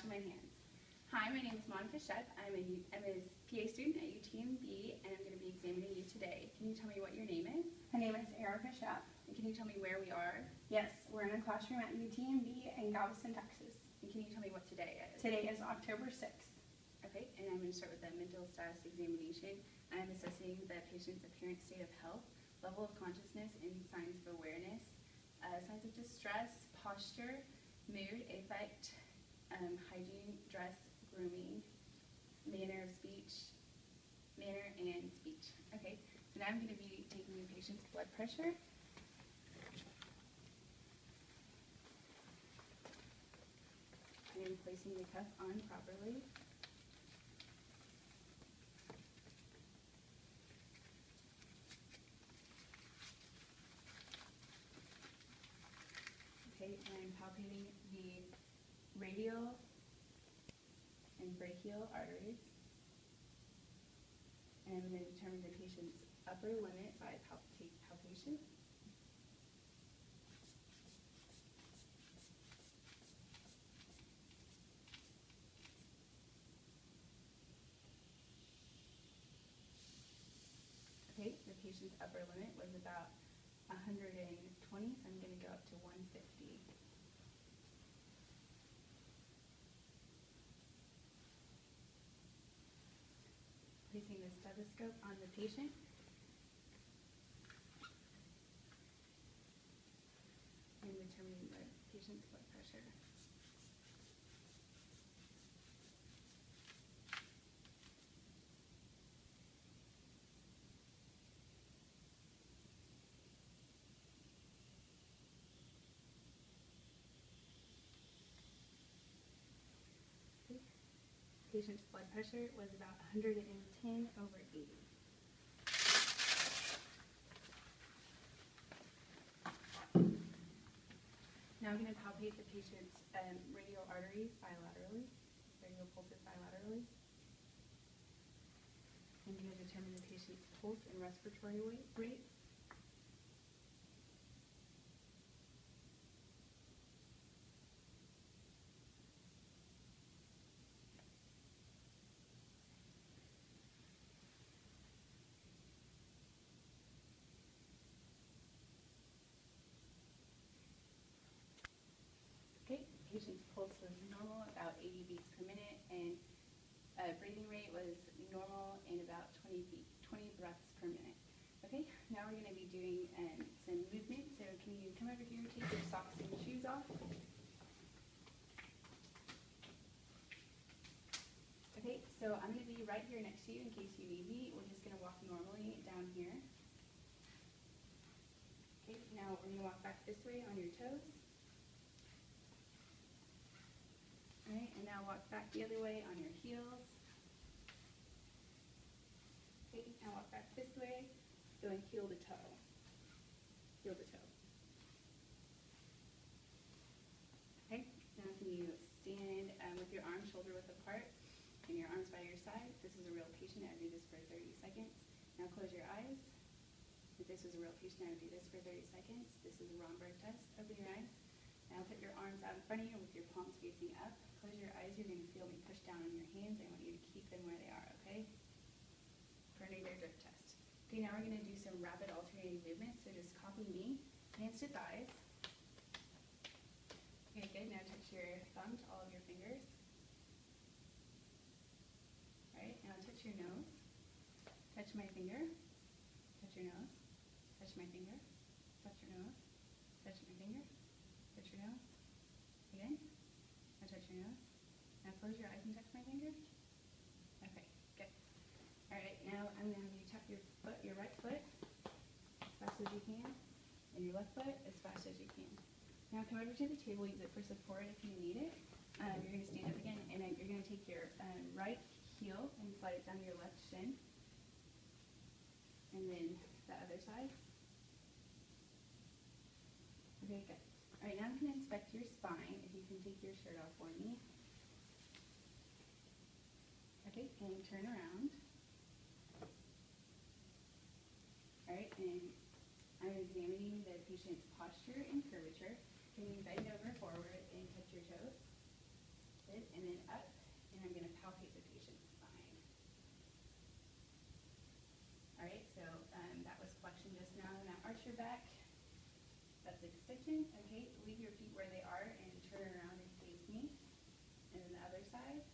washing my hands. Hi, my name is Monica Shep. I'm a PA student at UTMB, and I'm going to be examining you today. Can you tell me what your name is? My name is Erica Shep. And can you tell me where we are? Yes, we're in a classroom at UTMB in Galveston, Texas. And can you tell me what today is? Today is October 6th. Okay, and I'm going to start with the mental status examination. I'm assessing the patient's apparent state of health, level of consciousness, and signs of awareness, signs of distress, posture, mood, affect, hygiene, dress, grooming, manner and speech. Okay, so now I'm going to be taking the patient's blood pressure. And placing the cuff on properly. Okay, and I'm palpating the radial and brachial arteries. And I'm going to determine the patient's upper limit by palpation. Okay, the patient's upper limit was about 120, so I'm going to go up to 150. Placing the stethoscope on the patient. And determining the patient's blood pressure. Patient's blood pressure was about 110/80. Now I'm going to palpate the patient's radial arteries bilaterally, radial pulses bilaterally. I'm going to determine the patient's pulse and respiratory rate. Okay, patient's pulse was normal, about 80 beats per minute, and breathing rate was normal and about 20 breaths per minute. Okay, now we're going to be doing some movement, so can you come over here, take your socks and shoes off? Okay, so I'm going to be right here next to you in case you need me. We're just going to walk normally down here. Okay, now we're going to walk back this way on your toes. Alright, and now walk back the other way on your heels. Okay, now walk back this way, going heel to toe. Heel to toe. Okay, now can you stand with your arms shoulder width apart and your arms by your side? If this is a real patient, I would do this for 30 seconds. Now close your eyes. If this was a real patient, I would do this for 30 seconds. This is a Romberg test. Open your eyes. Now put your arms out in front of you with your palms facing up. Close your eyes. You're going to feel me push down on your hands. I want you to keep them where they are, okay? For another drip test. Okay, now we're going to do some rapid alternating movements. So just copy me. Hands to thighs. Okay, good. Now touch your thumb to all of your fingers. Alright, now touch your nose. Touch my finger. Touch your nose. Touch my finger. Touch your nose. Touch my finger. Touch your nose. Again. Now touch your nose. Now close your eyes and touch my finger. Okay, good. Alright, now I'm going to have you tap your foot, your right foot, as fast as you can, and your left foot as fast as you can. Now come over to the table, use it for support if you need it. You're going to stand up again, and you're going to take your right heel and slide it down your left shin. And then the other side. Okay, good. Alright, now I'm going to inspect your spine. If you can take your shirt off for me. Okay, and turn around. Alright, and I'm examining the patient's posture and curvature. Can you bend over forward and touch your toes? Good. and then up, and I'm going to palpate the patient's spine. All right, so that was flexion just now. Now arch your back. That's extension. Okay, leave your feet where they are and turn around and face me. And then the other side.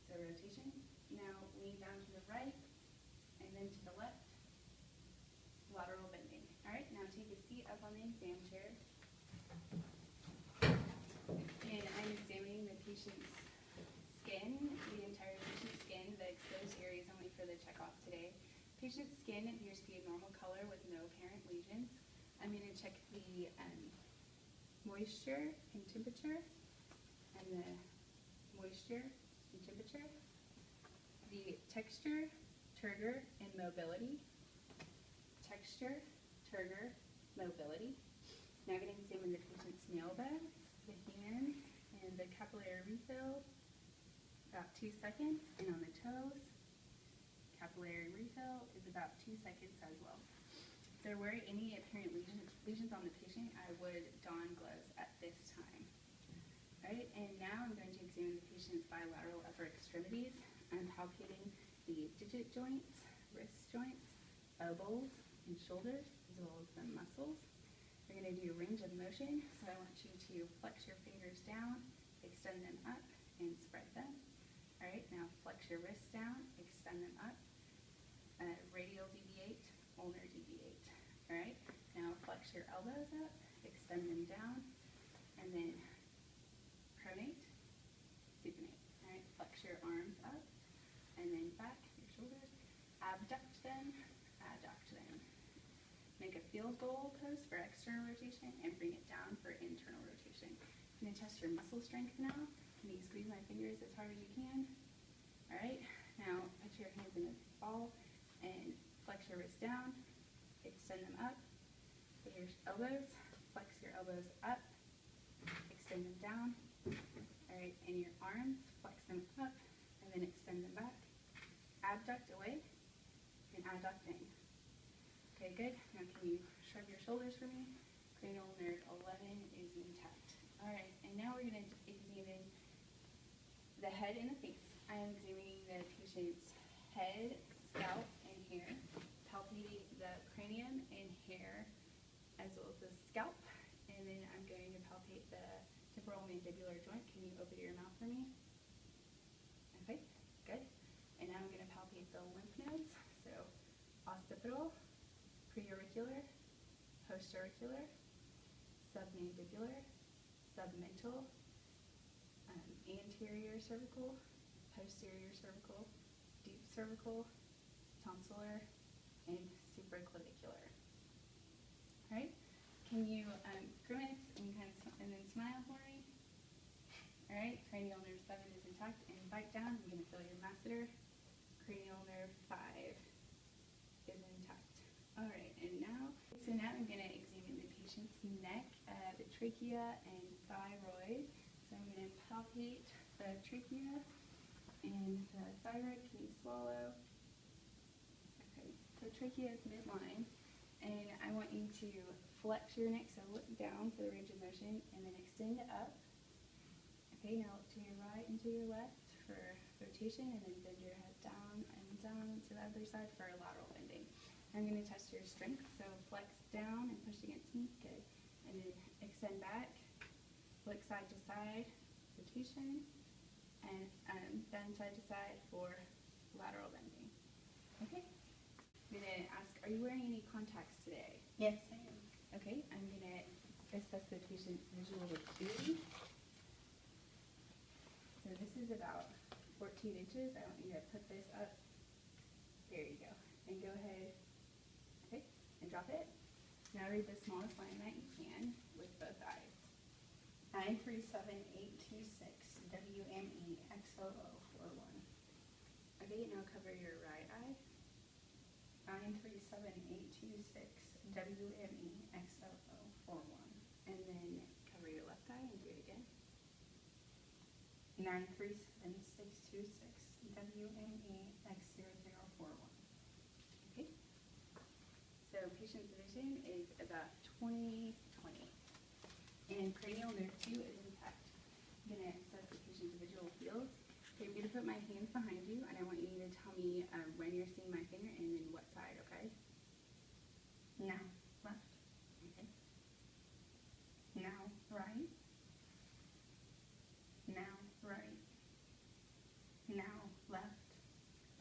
So rotation. Now lean down to the right and then to the left. Lateral bending. All right, now take a seat up on the exam chair. And I'm examining the patient's skin, the entire patient's skin. The exposed area is only for the checkoff today. Patient's skin appears to be a normal color with no apparent lesions. I'm going to check the moisture and temperature, and the moisture and temperature, the texture, turgor, and mobility. Texture, turgor, mobility. Now I'm going to examine the patient's nail beds, the hands, and the capillary refill, about 2 seconds, and on the toes, capillary refill is about 2 seconds as well. If there were any apparent lesions on the patient, I would don gloves at this time. All right, and now I'm going to examine the patient's bilateral upper extremities. I'm palpating the digit joints, wrist joints, elbows, and shoulders, as well as the muscles. We're going to do range of motion, so I want you to flex your fingers down, extend them up, and spread them. All right, now flex your wrists down, extend them up, radial deviate, ulnar deviate. All right, now flex your elbows up, extend them down, and then pronate, supinate. All right, flex your arms up, and then back, your shoulders, abduct them, adduct them. Make a field goal pose for external rotation and bring it down for internal rotation. I'm going to test your muscle strength now. Can you squeeze my fingers as hard as you can? All right, now put your hands in a ball and flex your wrists down, extend them up, put your elbows, flex your elbows up, extend them down. All right, and your arms, flex them up, and then extend them back. Abduct away, and adduct in. Okay, good. Now can you shrug your shoulders for me? Cranial nerve 11 is intact. All right, and now we're going to examine the head and the face. I am examining the patient's head, scalp, and hair, palpating the cranium and hair, as well as the scalp, and then I'm going to palpate the temporal mandibular joint. Can you open your mouth for me? Okay, good. And now I'm going to palpate the lymph nodes, so occipital, preauricular, postauricular, submandibular, submental, anterior cervical, posterior cervical, deep cervical, tonsillar, and supraclavicular. All right, can you grimace and and then smile for me? All right, cranial nerve 7 is intact, and bite down. I'm going to feel your masseter. Cranial nerve 5 is intact. All right, and now I'm going to examine the patient's neck, the trachea, and thyroid. So I'm going to palpate the trachea and the thyroid. Can you swallow? Okay, so trachea is midline, and I want you to flex your neck, so look down for the range of motion, and then extend it up. Okay, now look to your right and to your left for rotation, and then bend your head down and down to the other side for lateral bending. I'm going to test your strength, so flex down and push against me, good, and then extend back, flick side to side, rotation, and bend side to side for lateral bending. Okay, I'm going to ask, are you wearing any contacts today? Yes, I am. Okay, I'm going to assess the patient's visual acuity. So this is about 14 inches. I want you to put this up. There you go. And go ahead, okay, and drop it. Now read the smallest line that you can with both eyes. 937826 WME XOO41. Okay, now cover your right eye. 937826 WME XOO41. And then cover your left eye and do it again. 937626 WME X0041. Okay. So patient's vision is about 20/20. And cranial nerve 2 is intact. I'm going to assess the patient's visual hands behind you, and I want you to tell me when you're seeing my finger and then what side, okay? Now, left. Okay. Now, right. Now, right. Now, left.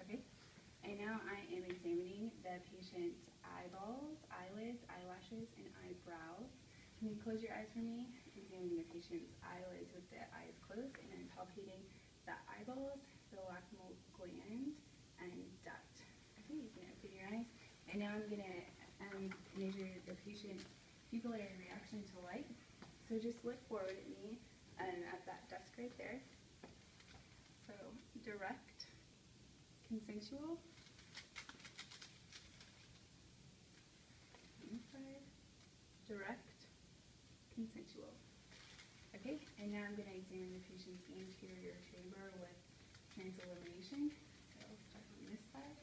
Okay. And now I am examining the patient's eyeballs, eyelids, eyelashes, and eyebrows. Can you close your eyes for me? Examining the patient's eyelids with the eyes closed, and I'm palpating the eyeballs, the lacrimal gland, and duct. Okay, you can open your eyes. And now I'm going to measure the patient's pupillary reaction to light. So just look forward at me at that desk right there. So direct, consensual, inside, direct, consensual. Okay, and now I'm going to examine the patient's anterior chamber with transillumination. So I'll start on this side,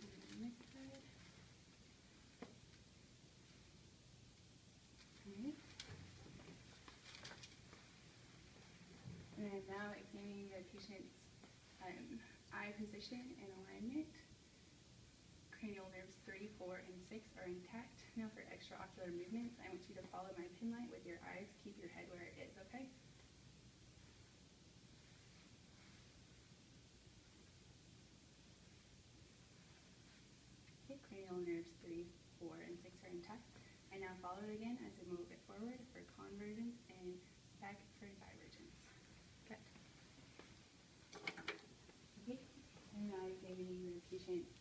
and then this side. Okay. And I'm now examining the patient's eye position and alignment. Cranial nerves 3, 4, and 6 are intact. Now for extraocular movements, I want you to follow my pin light with your eyes. Keep your head where it is, okay? Okay, cranial nerves 3, 4, and 6 are intact. I now follow it again as I move it forward for convergence and back for divergence. Cut. Okay, and now examining the patient's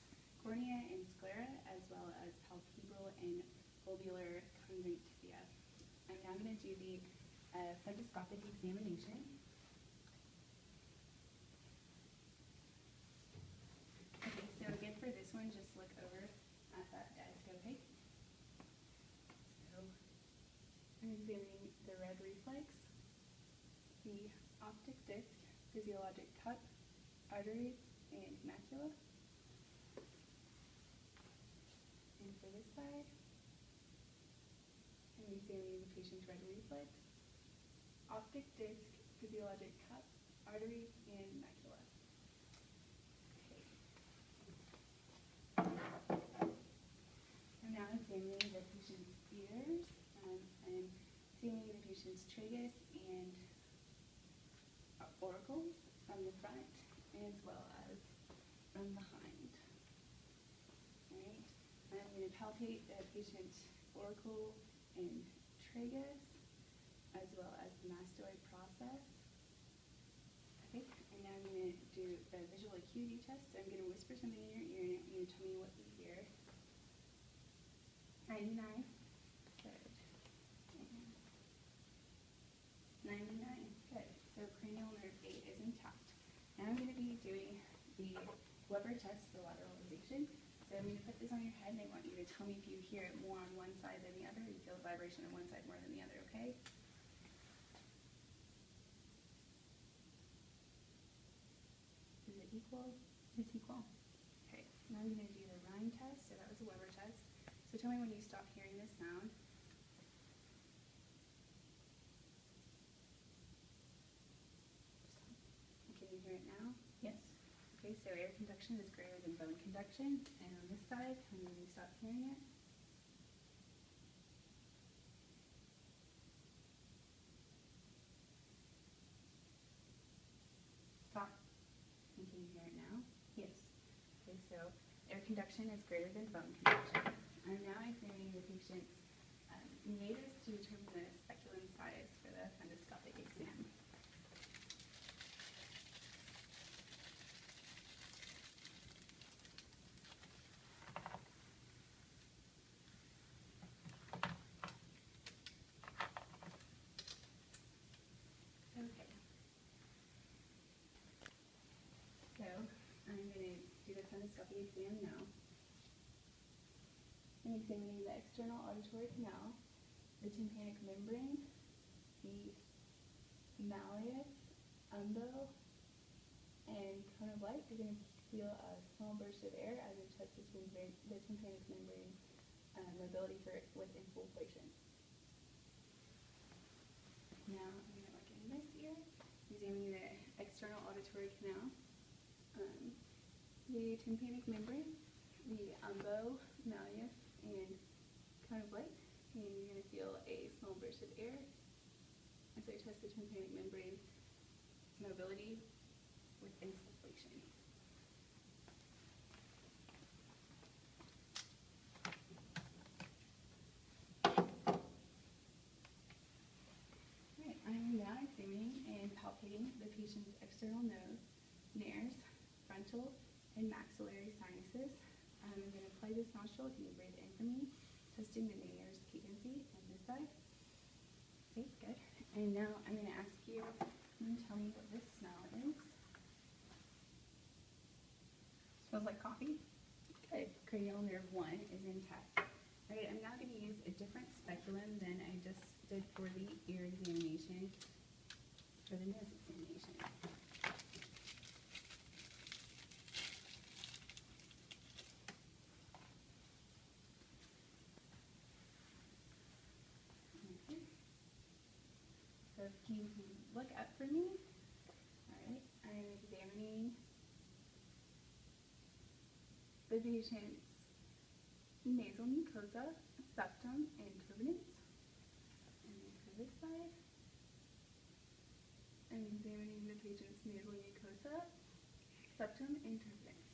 cornea and sclera, as well as palpebral and foveolar conjunctiva. I'm now going to do the fundoscopic examination. Okay, so again for this one, just look over at that desk, okay? So I'm examining the red reflex, the optic disc, physiologic cup, arteries, and macula. And for this side, I'm examining the patient's red reflex, optic disc, physiologic cup, arteries, and macula. Okay. I'm now examining the patient's ears. I'm examining the patient's tragus and auricles from the front as well as from behind. Alright, I'm going to palpate the patient's auricle and tragus as well as the mastoid process. Okay, and now I'm going to do the visual acuity test. So I'm going to whisper something in your ear and I want you to tell me what you hear. 99. Good. 99. Good. So cranial nerve 8 is intact. Now I'm going to be doing the Weber test for lateralization. So I'm going to put this on your head and I want you to tell me if you hear it more on one side than the other, or you feel the vibration on one side more than the other, okay? Is it equal? It's equal. Okay. Now I'm going to do the Rhine test. So that was a Weber test. So tell me when you stop hearing this sound. Can you hear it now? Yes. Okay, so air conduction is greater than bone conduction. And on this side, when you stop hearing it. Stop. And can you hear it now? Yes. Okay, so air conduction is greater than bone conduction. I'm now examining the patient's meatus to determine the speculum size for the fundoscopic exam. Okay. So I'm going to do the fundoscopic exam now. I'm examining the external auditory canal, the tympanic membrane, the malleus, umbo, and cone of light. You're going to feel a small burst of air as it tests the tympanic membrane mobility with infiltration. Now I'm going to look in this ear. Use examining the external auditory canal, the tympanic membrane, the umbo, malleus, and cone of light. And you're going to feel a small burst of air as I test the tympanic membrane mobility with insufflation. Alright, I'm now examining and palpating the patient's external nose, nares, frontal, and maxillary sinuses. I'm going to play this nostril. Can you breathe in for me? Testing the nares patency on this side. Okay, good. And now I'm going to ask you, can you tell me what this smell is? Smells like coffee. Good. Cranial nerve 1 is intact. Alright, I'm now going to use a different speculum than I just did for the ear examination, for the nose examination. Okay. So can you look up for me? Alright, I'm examining the patient's nasal mucosa, septum, and turbinates. And then for this side, I'm examining the patient's nasal mucosa, septum, and turbinates.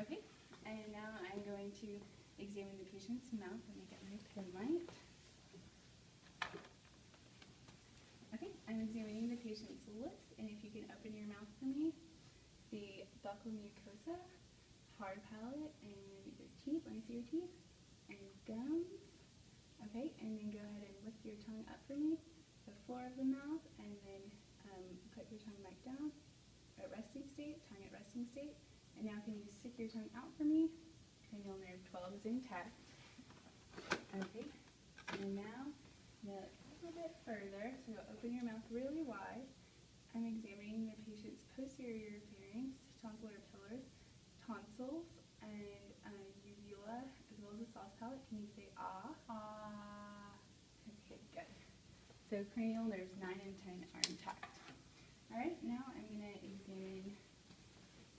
Okay, and now I'm going to examine the patient's mouth. Let me get my pen light. Okay, I'm examining the patient's lips, and if you can open your mouth for me, the buccal mucosa, hard palate, and your teeth. Let me see your teeth. And gums. Okay, and then go ahead and lift your tongue up for me, the floor of the mouth, and then put your tongue back down at resting state, tongue at resting state. And now can you stick your tongue out for me? Cranial nerve 12 is intact. Okay, and now a little bit further, so open your mouth really wide. I'm examining the patient's posterior pharynx, tonsillar pillars, tonsils, and uvula, as well as a soft palate. Can you say ah? Ah. Okay, good. So cranial nerves 9 and 10 are intact. Alright, now I'm going to examine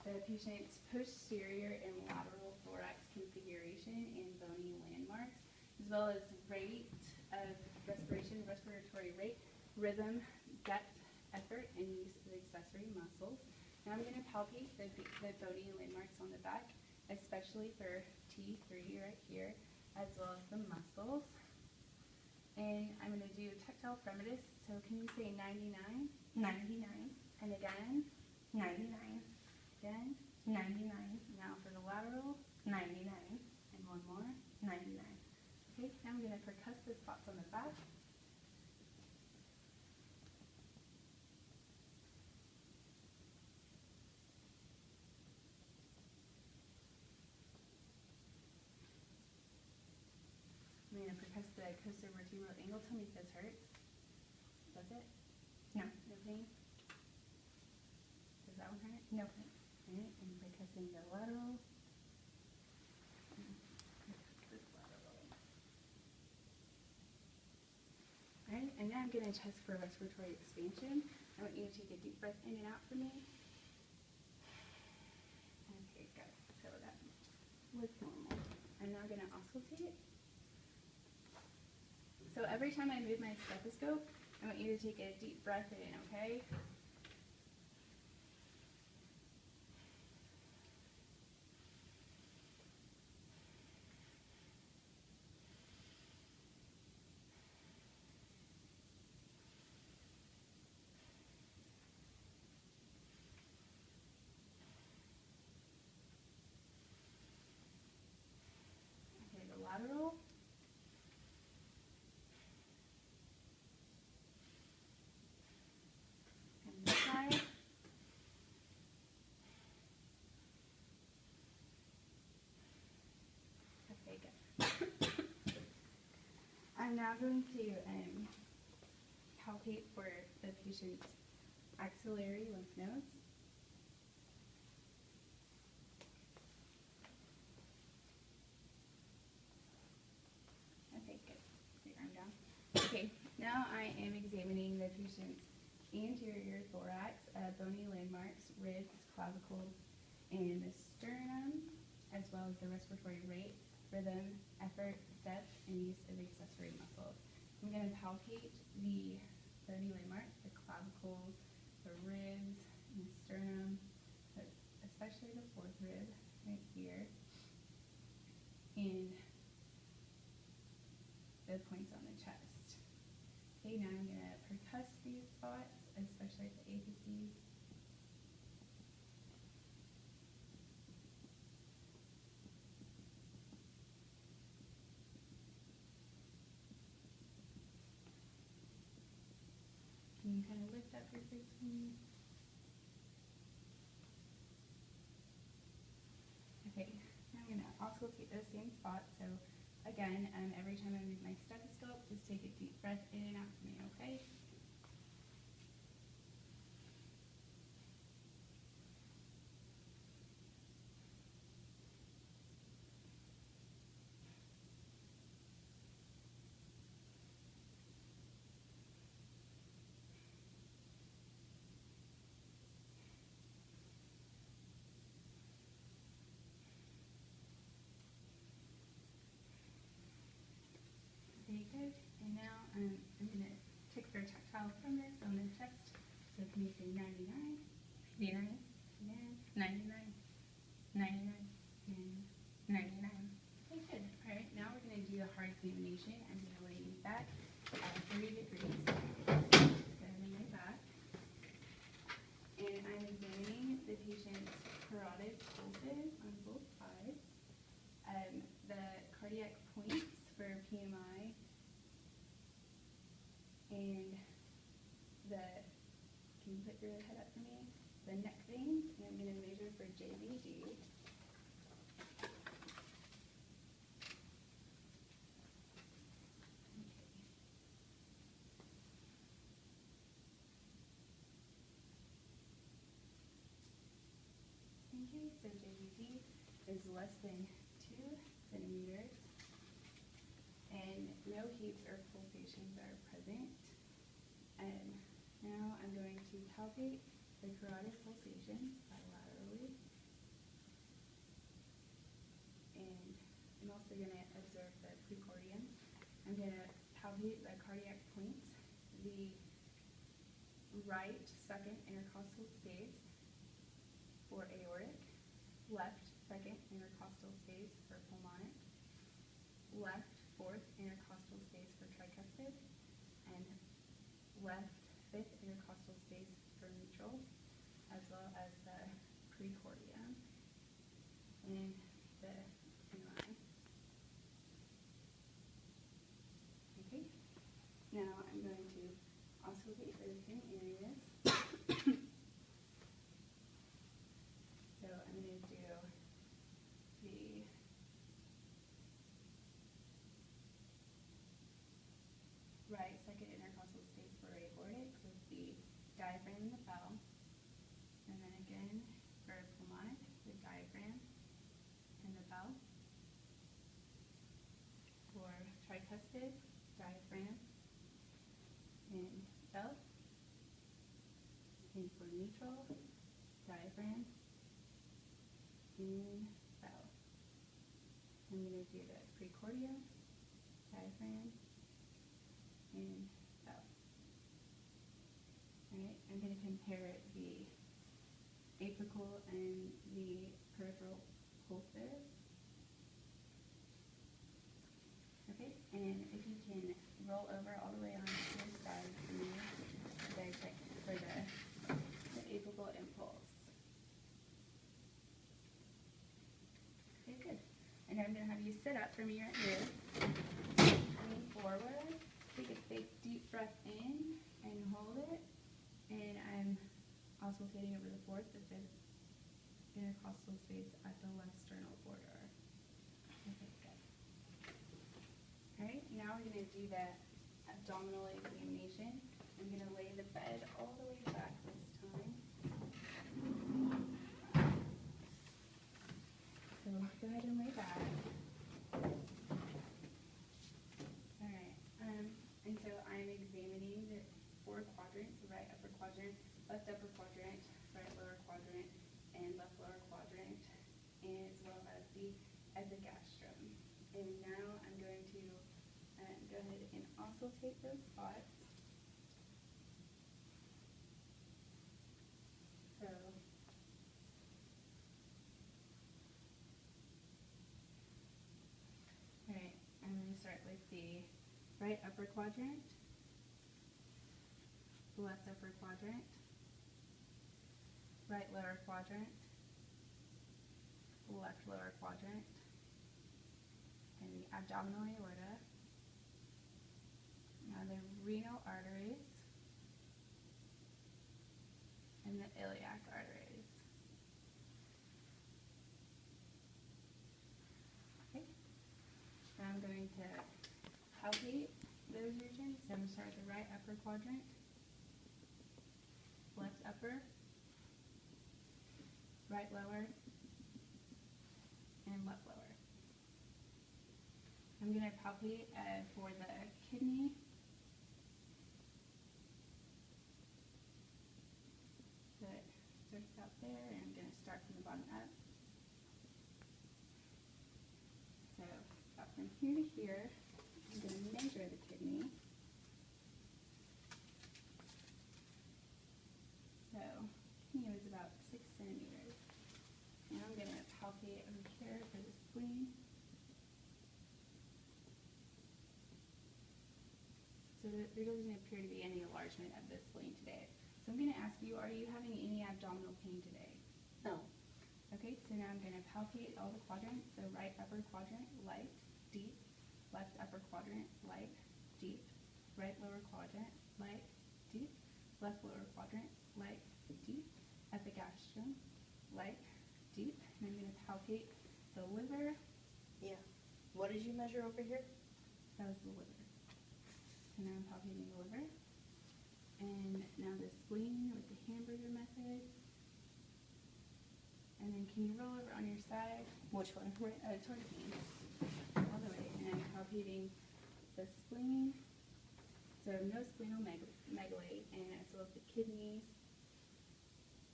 the patient's posterior and lateral thorax configuration and bony landmarks, as well as rate of respiration, respiratory rate, rhythm, depth, effort, and use of accessory muscles. Now I'm going to palpate the bony landmarks on the back, especially for T3 right here, as well as the muscles. And I'm going to do tactile fremitus, so can you say 99? 99. And again? 99. Again? 99. Now for the lateral? 99. And one more? 99. Okay, now I'm going to percuss the spots on the back. I'm going to percuss the costovertebral angle. Tell me if this hurts. Does it? No. No pain? Does that one hurt? No pain. Alright, and percussing the lateral. This lateral. Alright, and now I'm going to test for respiratory expansion. I want you to take a deep breath in and out for me. Okay, good. So that was normal. I'm now going to auscultate. So every time I move my stethoscope, I want you to take a deep breath in, okay? Okay, the lateral. And this side. Okay, good. I'm now going to palpate for the patient's axillary lymph nodes. anterior thorax, bony landmarks, ribs, clavicles, and the sternum, as well as the respiratory rate, rhythm, effort, depth, and use of accessory muscles. I'm going to palpate the bony landmarks, the clavicles, the ribs, and the sternum, but especially the fourth rib right here, and the points on the chest. Okay, now I'm going to percuss these spots, especially at the apices. Can you kind of lift up your face for me? Okay, now I'm going to auscultate those same spots. So again, every time I move my stethoscope, just take a deep breath in and out for me, okay? Okay, good. And now I'm going to check for tactile firmness on the chest. So can you say 99? 89, Again. 99, 99, And 99. okay, good. All right, now we're going to do a heart examination. I'm going to lay you back 30 degrees. So I'm going to lay back. And I'm examining the patient's carotid pulses on both sides. The cardiac points for PMI, and can you put your head up for me? The neck veins, and I'm going to measure for JVD. Okay, so JVD is less than 2 centimeters, and no heaps or pulsations are present. And now I'm going to palpate the carotid pulsations bilaterally, and I'm also going to observe the precordium. I'm going to palpate the cardiac points, the right second intercostal space for aortic, left second intercostal space for pulmonic, left fourth intercostal space for tricuspid, and left fifth intercostal space for mitral, as well as the precordium and the MI. Okay, now I'm going to auscultate for the same areas. So I'm going to do the right second intercostal space for aortic with the diaphragm and the bell. And then again for pulmonic, the diaphragm and the bell. For tricuspid, diaphragm and bell. And for mitral, diaphragm and bell. I'm going to do the precordium, diaphragm, and bell. Alright, I'm going to compare the apical and the peripheral pulses. Okay, and if you can roll over all the way on your side for me, as I check for the apical impulse. Okay, good. And I'm going to have you sit up for me right here. Lean forward. Take a big deep breath in and hold it. And I'm auscultating over the fourth, the fifth intercostal space at the left sternal border. Okay, good. Alright, now we're going to do the abdominal examination. I'm going to lay the bed all the way back this time. So go ahead and lay back. Alright, and so I'm examining the 4 quadrants, the right upper quadrant, epigastrum. And now I'm going to go ahead and auscultate those spots. So, alright, I'm going to start with the right upper quadrant, left upper quadrant, right lower quadrant, left lower quadrant, and the abdominal aorta. Now the renal arteries and the iliac arteries. Okay. Now I'm going to palpate those regions. So I'm going to start with the right upper quadrant, left upper, right lower, and left lower. I'm going to palpate for the kidney, so it starts out there, and I'm going to start from the bottom up. So about from here to here, I'm going to measure the kidney. So kidney was about 6 centimeters. Now I'm going to palpate over here for the spleen. So there doesn't appear to be any enlargement of the spleen today. So I'm going to ask you, are you having any abdominal pain today? No. Okay, so now I'm going to palpate all the quadrants. So right upper quadrant, light, deep. Left upper quadrant, light, deep. Right lower quadrant, light, deep. Left lower quadrant, light, deep. Epigastrum, light, deep. And I'm going to palpate the liver. Yeah. What did you measure over here? That was the liver. So now I'm palpating the liver. And now the spleen with the hamburger method. And then can you roll over on your side? Which one? Right, towards me. All the way. And I'm palpating the spleen. So no splenomegaly. And as well as the kidneys.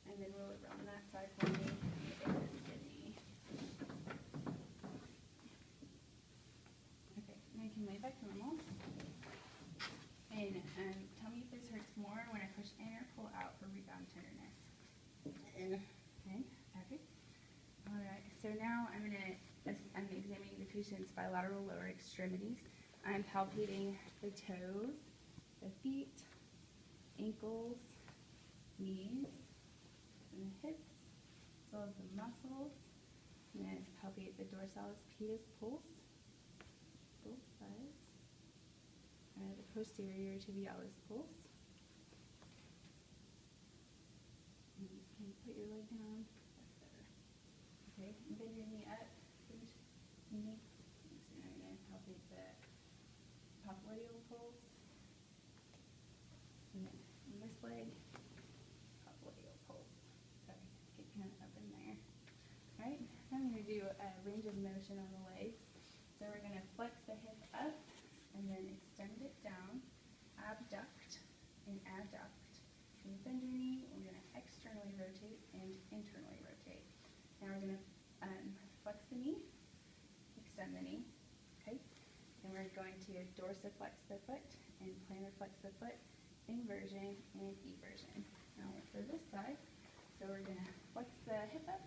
And then roll it around that side for me. And the kidney. Okay, now you can lay back normal. And tell me if this hurts more when I push in or pull out for rebound tenderness. In. In? Okay. Alright, so now I'm examining the patient's bilateral lower extremities. I'm palpating the toes, the feet, ankles, knees, and the hips, as well as the muscles. I'm going to palpate the dorsalis pedis pulse, both sides. The posterior tibialis pulse. And you can put your leg down. That's better. Okay, and bend your knee up. Bend your knee. So now I'm going to palpate the popliteal pulse. And then on this leg, popliteal pulse. Sorry, get kind of up in there. Alright, now I'm going to do a range of motion on the legs. So we're going to flex the hip up and then extend it down, abduct and adduct. When you bend your knee, we're going to externally rotate and internally rotate. Now we're going to flex the knee, extend the knee, okay? And we're going to dorsiflex the foot and plantar flex the foot, inversion and eversion. Now for this side, so we're going to flex the hip up,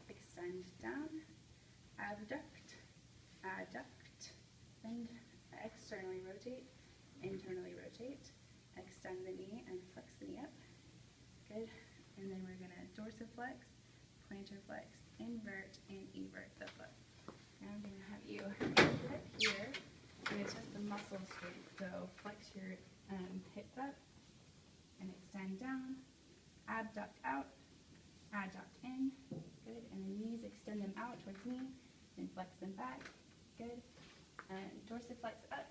extend down, abduct, adduct, and externally rotate, internally rotate, extend the knee and flex the knee up. Good. And then we're going to dorsiflex, plantar flex, invert, and evert the foot. Now I'm going to have you sit here and it's just the muscle strength. So flex your hips up and extend down, abduct out, adduct in. Good. And the knees, extend them out towards me and flex them back. Good. And dorsiflex up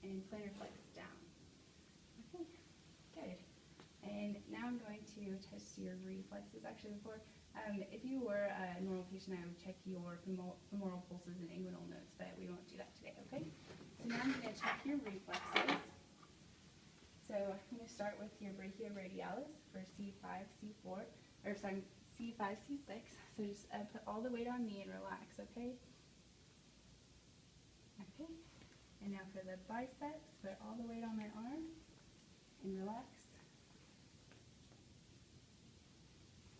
and plantar flex down. Okay, good. And now I'm going to test your reflexes. Actually, before, if you were a normal patient, I would check your femoral pulses and inguinal notes, but we won't do that today, okay? So now I'm going to check your reflexes. So I'm going to start with your brachioradialis for C5, C4, or sorry, C5, C6. So just put all the weight on me and relax, okay? Okay, and now for the biceps, put all the weight on my arm and relax.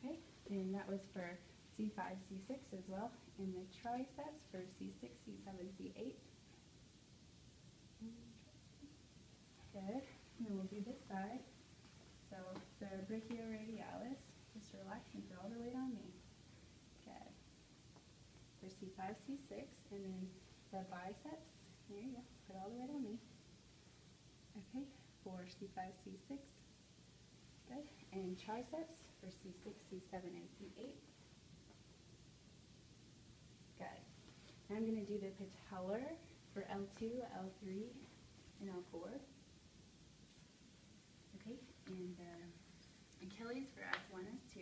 Okay, and that was for C5, C6 as well, and the triceps for C6, C7, C8. Good, and then we'll do this side. So the brachioradialis, just relax and put all the weight on me. Good. For C5, C6, and then the biceps, there you go, put all the weight on me. Okay, for C5, C6, good, and triceps for C6, C7, and C8. Good. Now I'm going to do the patellar for L2, L3, and L4. Okay, and Achilles for S1, S2.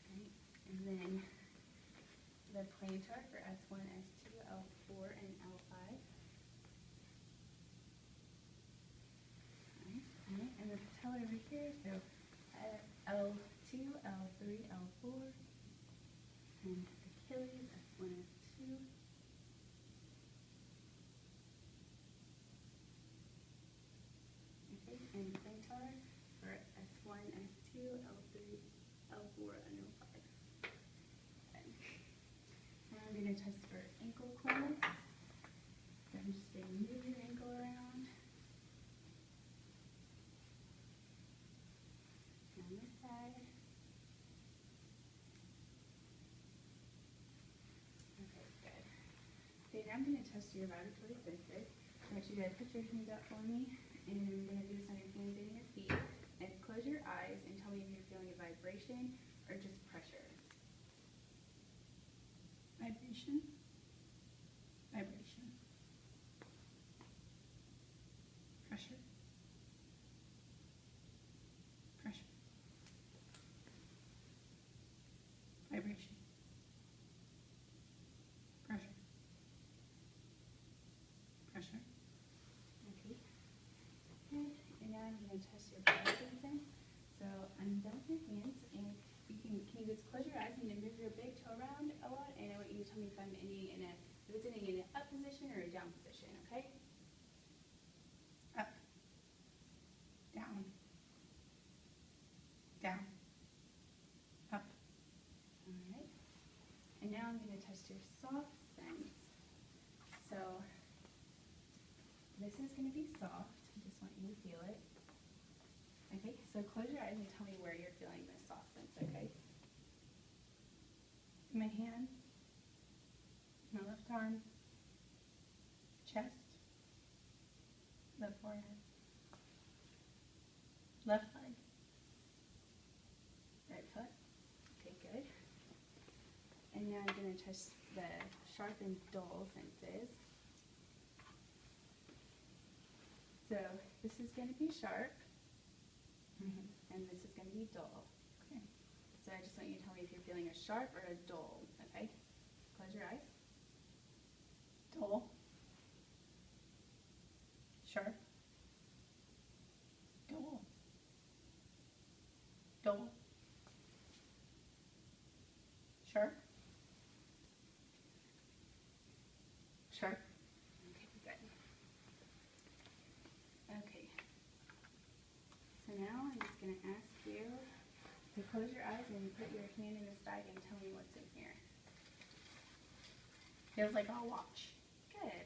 Okay, and then the plantar for S1, S2, L4, and L5. Nice. All right, and the patellar over here, so L2, L3, L4, and Achilles, S1, S2. Okay, and plantar for S1, S2, L3, L4, and L5. Okay. Now I'm going to test for ankle clearance. So I'm just going to move your ankle around. On this side. Okay, good. Okay, now I'm going to test your vibratory sensor. I want you to put your hands out for me, and I'm going to do this on your hands and your feet. And close your eyes and tell me if you're feeling a vibration or just pressure. Vibration. Vibration. Pressure. Pressure. Vibration. Pressure. Pressure. Okay. Good. And now I'm going to test your body sensing. So I'm done with your hands, and can you just close your eyes and then move your big toe around a lot, and I want you to tell me if I'm ending in if it's ending in an up position or a down position, okay? Up. Down. Down. Up. All right. And now I'm going to test your soft sense. So this is going to be soft. I just want you to feel it. Okay, so close your eyes and tell me where you're feeling this soft sense, okay? My hand. My left arm. Chest. Left forehead. Left leg. Right foot. Okay, good. And now I'm going to test the sharp and dull senses. So this is going to be sharp, and this is going to be dull. Okay. So I just want you to tell me if you're feeling a sharp or a dull, okay? Close your eyes. Dull. Sharp. Dull. Dull. Sharp. Sharp. Okay, good. Okay. So now I'm just going to ask you to close your eyes and put your hand in this bag and tell me what's in here. Feels like a watch. Good.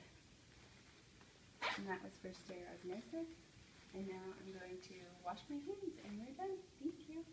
And that was for stereognosis. And now I'm going to wash my hands and we're done. Thank you.